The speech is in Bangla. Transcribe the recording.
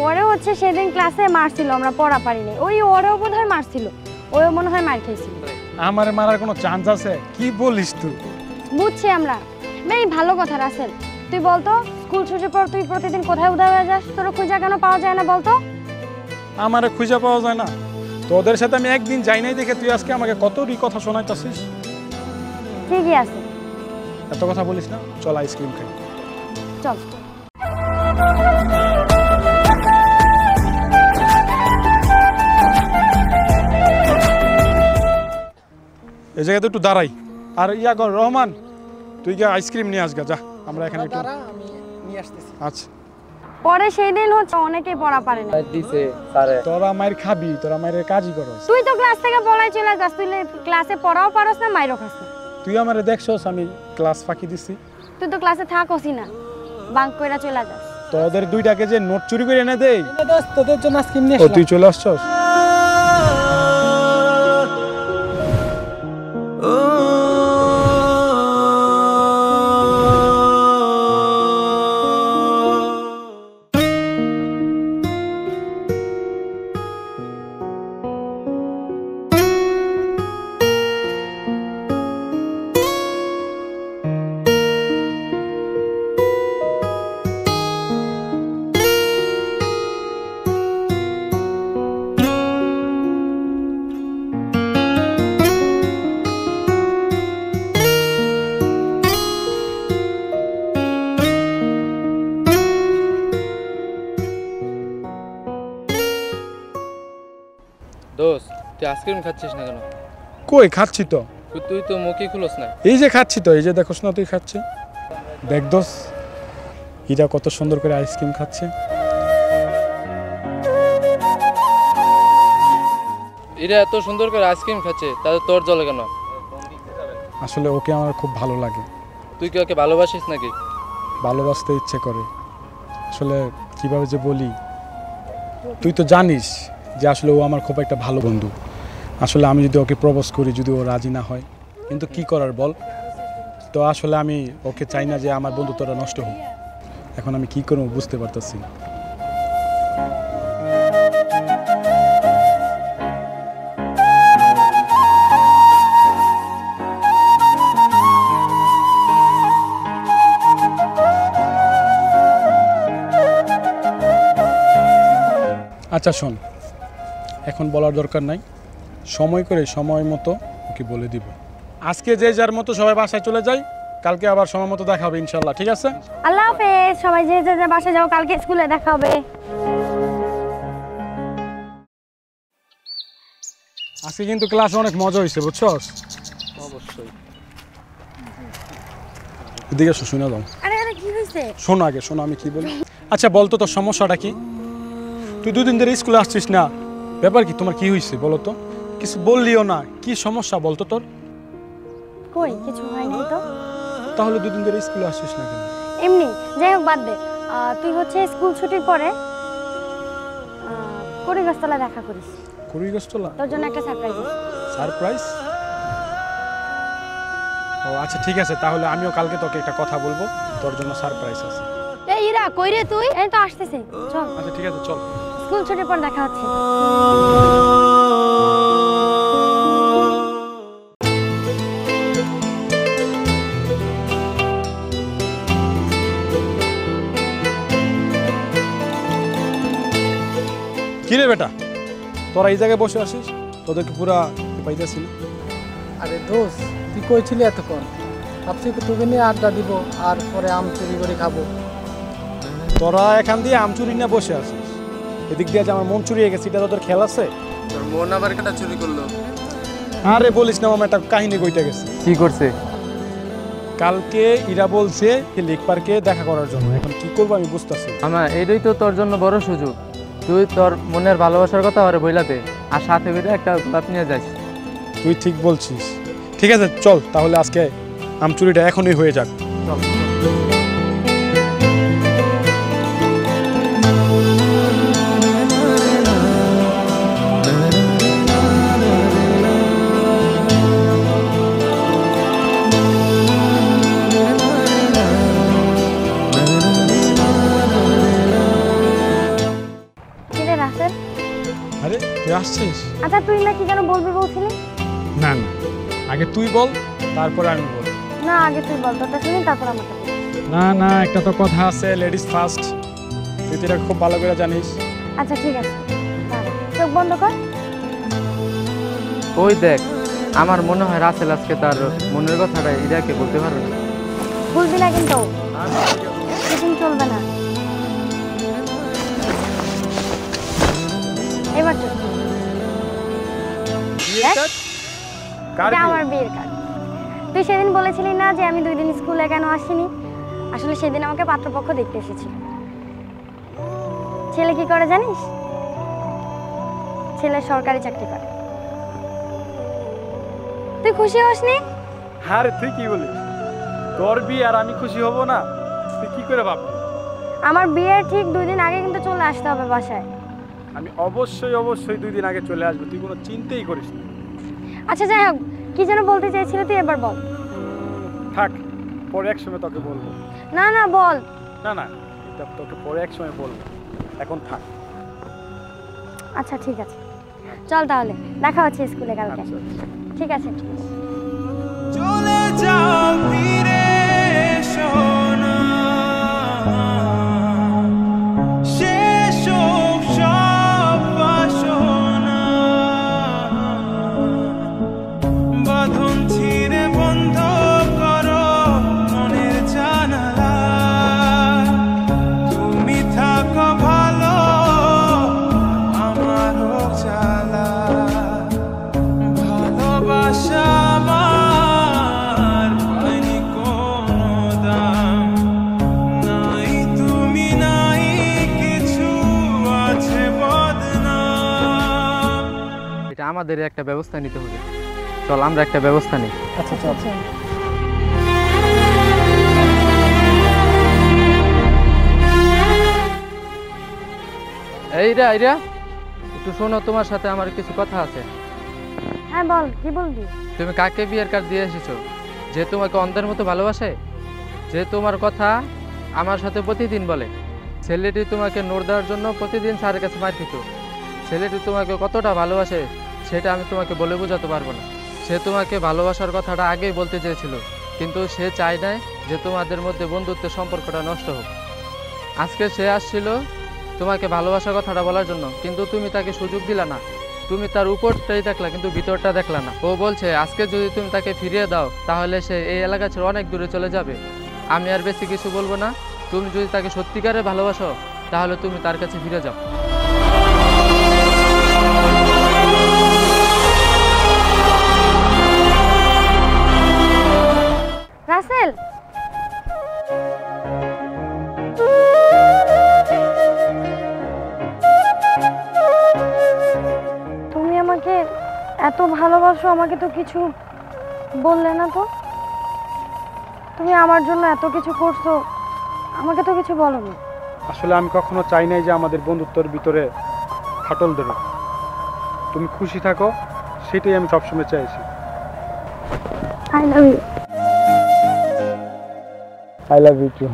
পরে হচ্ছে সেদিন ক্লাসে মারছিল, আমরা পড়া পারিনি, ওই ওরেও বোধহয় মারছিল, ওও মনে হয় মার খেয়েছিল। আমারে মারার কোনো চান্স আছে? কি বলিস তুই? বুঝছি আমরা। এই ভালো কথা রাসেল, তুই বলতো স্কুল ছুটির পর তুই প্রতিদিন কোথায় উদা হয়ে যাস? তোর খুঁজা কেন পাওয়া যায় না বলতো? আমারে খুঁজে পাওয়া যায় না? তোদের সাথে আমি একদিন যাই নাই দেখে তুই আজকে আমাকে কতই কথা শোনাইতাছিস। ঠিকই আছে, এত কথা বলিস না, চল আইসক্রিম খাই। চল। এই জায়গাতে একটু দাঁড়াই। আর ইয়া কর রহমান, তুই গিয়ে আইসক্রিম নিয়ে আসগা, যা আমরা এখানে একটু আমি নিয়ে আসতেছি। আচ্ছা। পরে সেই দিন হচ্ছে অনেকেই পড়া পারে না। দিছে স্যারে। তোরা মায়ের খাবি, তোরা মায়ের কাজই করস। তুই তো ক্লাস থেকে পড়াই চলে যাস, তুই ক্লাসে পড়াও পারস না, মাইরও খাস না। তুই আমারে দেখছস আমি ক্লাস ফাঁকি দিছি? তুই তো ক্লাসে থাকসই না, বাঙ্ক কইরা চলে যাস। তোদের দুইটাকে যে নোট চুরি করে এনে দেই, দোস্ত তোদের জন্য আজকে নিয়ে ও আসলাম। তুই চলে আসছস? দোস্ত তুই আইসক্রিম খাচ্ছিস না কেন? কই খাচ্ছি তো। তুই তো মুখই খুলস না। এই যে খাচ্ছি তো, এই যে দেখোস না তুই খাচ্ছি। দেখ দোস, ইরা কত সুন্দর করে আইসক্রিম খাচ্ছে। এরা এত সুন্দর করে আইসক্রিম খাচ্ছে, তাহলে তোর জলে কেন? আসলে ওকে আমার খুব ভালো লাগে। তুই কি ওকে ভালোবাসিস নাকি? ভালোবাসতে ইচ্ছে করে, আসলে কিভাবে যে বলি। তুই তো জানিস যে আসলে ও আমার খুব একটা ভালো বন্ধু। আসলে আমি যদি ওকে প্রপোজ করি, যদি ও রাজি না হয়, কিন্তু কি করার বল। তো আসলে আমি ওকে চাই না যে আমার বন্ধুত্বটা নষ্ট হোক। এখন আমি কি করবো বুঝতে পারতেছি না। আচ্ছা শোন, এখন বলার দরকার নাই, সময় করে সময় মতো ওকে বলে দিব। আজকে যে যার মতো সবাই বাসায় চলে যাই, কালকে আবার সময় মতো দেখা হবে ইনশাল্লাহ, ঠিক আছে? আল্লাহ হাফেজ, সবাই যে যে বাসা যাও, কালকে স্কুলে দেখা হবে। আজকে কিন্তু ক্লাসে অনেক মজা হয়েছে, বুঝছস? অবশ্যই। এদিকে এসো, শুনে দাও। আরে আরে কি হইছে? শোনো আগে, শোনো আমি কি বলি। আচ্ছা বলতো তোর সমস্যাটা কি? তুই দুদিন ধরে স্কুলে আসছিস না, ব্যাপার কি? তোমার কি হয়েছে বলো তো? কিছু বললিও না, কি সমস্যা বলতো তোর? কই কিছু হয়নি তো। তাহলে দুদিন ধরে স্কুলে আসছিস না কেন? এমনি, যাই হোক বাদ দে। তুই হচ্ছে স্কুল ছুটির পরে করিগাছতলা দেখা করিস। করিগাছতলা? তোর জন্য একটা সারপ্রাইজ আছে। সারপ্রাইজ? ও আচ্ছা ঠিক আছে, তাহলে আমিও কালকে তোকে একটা কথা বলবো, তোর জন্য সারপ্রাইজ আছে। এই ইরা, কই রে তুই? এই তো আসতেছি, চল। আচ্ছা ঠিক আছে, চল। স্কুল ছুটির পর দেখা হচ্ছে। কি রে বেটা, তোরা এই জায়গায় বসে আসিস? তোদেরকে পুরা পাইতেছি না। আরে দোস্ত তুই কইছিলি এতক্ষণ, ভাবছি তোকে নিয়ে আড্ডা দিব আর পরে আম চুরি করে খাবো। তোরা এখান দিয়ে আম চুরি না বসে আসিস, এদিক দিয়ে যে আমার মন চুরিয়ে গেছে, এটা তোদের খেয়াল আছে? তোর মন আবার কেটা চুরি করলো? আরে বলিস না, আমার একটা কাহিনী কইতে গেছে। কি করছে? কালকে ইরা বলছে লেক পার্কে দেখা করার জন্য, এখন কি করবো আমি বুঝতেছি। আমার এটাই তো তোর জন্য বড় সুযোগ। তুই তোর মনের ভালোবাসার কথা ওরে বইলাতে, আর সাথে করে একটা গোলাপ নিয়ে যাস। তুই ঠিক বলছিস। ঠিক আছে চল, তাহলে আজকে আম চুরিটা এখনই হয়ে যাক। রাসেল। আরে তুই আসছিস? আচ্ছা তুই না কি যেন বলবি বলছিলি? না না, আগে তুই বল, তারপরে আমি বল। না আগে তুই বল, তোরটা শুনি তারপর আমারটা বল। না না, একটা তো কথা আছে, লেডিস ফার্স্ট, তুই তো এটা খুব ভালো করে জানিস। আচ্ছা ঠিক আছে, দাঁড়া, চোখ বন্ধ কর। ওই দেখ, আমার মনে হয় রাসেল আজকে তার মনের কথাটা ইরাকে বলতে পারবে না। ভুলবি না কিন্তু, চিটিং চলবে না। এবার চোখ খোল। এটা আমার বিয়ের কার্ড। তুই সেদিন বলেছিলি না যে আমি 2 দিন স্কুলে কেন আসিনি? আসলে সেদিন আমাকে পাত্রপক্ষ দেখতে এসেছিল। ছেলে কি করে জানিস? ছেলে সরকারি চাকরি করে। তুই খুশি হসনি? আরে তুই কি বলিস? তোর বিয়ে আর আমি খুশি হব না? তুই কি করে ভাববি? আমার বিয়ের ঠিক 2 দিন আগে কিন্তু চলে আসতে হবে বাসায়। আমি অবশ্যই 2 দিন আগে চলে আসবো, তুই কোনো চিন্তাই করিস না। আচ্ছা যাই হোক, কি যেন বলতে চাইছিলি তুই, এবার বল। থাক, পরে এক সময় তোকে বলবো। না না বল। না না, এটা তোকে পরে এক সময় বলবো, এখন থাক। আচ্ছা ঠিক আছে, চল তাহলে দেখা হচ্ছে স্কুলে কালকে। আচ্ছা আচ্ছা। ঠিক আছে ঠিক আছে। চলে যাও ফিরে এসো না, শেষ হোক সব বাসনা, বাঁধন ছিঁড়ে বন্ধ করো মনের জানালা, তুমি থাকো ভালো আমার হোক জ্বালা, ভালোবাসা আমার পায়নি কোনো দাম, নাই তুমি নাই কিছু আছে বদনাম। এটা আমাদের একটা ব্যবস্থা নিতে হবে। চল আমরা একটা ব্যবস্থা নিই। আচ্ছা চল। এইরা এইরা একটু শোনো, তোমার সাথে আমার কিছু কথা আছে। হ্যাঁ বল, কি বলবি? তুমি কাকে বিয়ের কার্ড দিয়ে এসেছো? যে তোমাকে অন্ধের মতো ভালোবাসে, যে তোমার কথা আমার সাথে প্রতিদিন বলে। ছেলেটি তোমাকে নোট দেওয়ার জন্য প্রতিদিন স্যারের কাছে মার খেত। ছেলেটি তোমাকে কতটা ভালোবাসে সেটা আমি তোমাকে বলে বোঝাতে পারবো না। সে তোমাকে ভালোবাসার কথাটা আগেই বলতে চেয়েছিল, কিন্তু সে চায় নাই যে তোমাদের মধ্যে বন্ধুত্বের সম্পর্কটা নষ্ট হোক। আজকে সে আসছিল তোমাকে ভালোবাসার কথাটা বলার জন্য, কিন্তু তুমি তাকে সুযোগ দিলা না। তুমি তার উপরটাই দেখলা কিন্তু ভিতরটা দেখলা না। ও বলছে আজকে যদি তুমি তাকে ফিরিয়ে দাও তাহলে সে এই এলাকা ছেড়ে অনেক দূরে চলে যাবে। আমি আর বেশি কিছু বলবো না। তুমি যদি তাকে সত্যিকারে ভালোবাসো তাহলে তুমি তার কাছে ফিরে যাও। রাসেল, তুমি আমাকে এত ভালোবাসো, আমাকে তো কিছু বললে না তো। তুমি আমার জন্য এত কিছু করছো, আমাকে তো কিছু বলোনি। আসলে আমি কখনো চাই নাই যে আমাদের বন্ধুত্বের ভিতরে ফাটল দেবে। তুমি খুশি থাকো, সেটাই আমি সবসময় চাইছি। I love you. I love you two.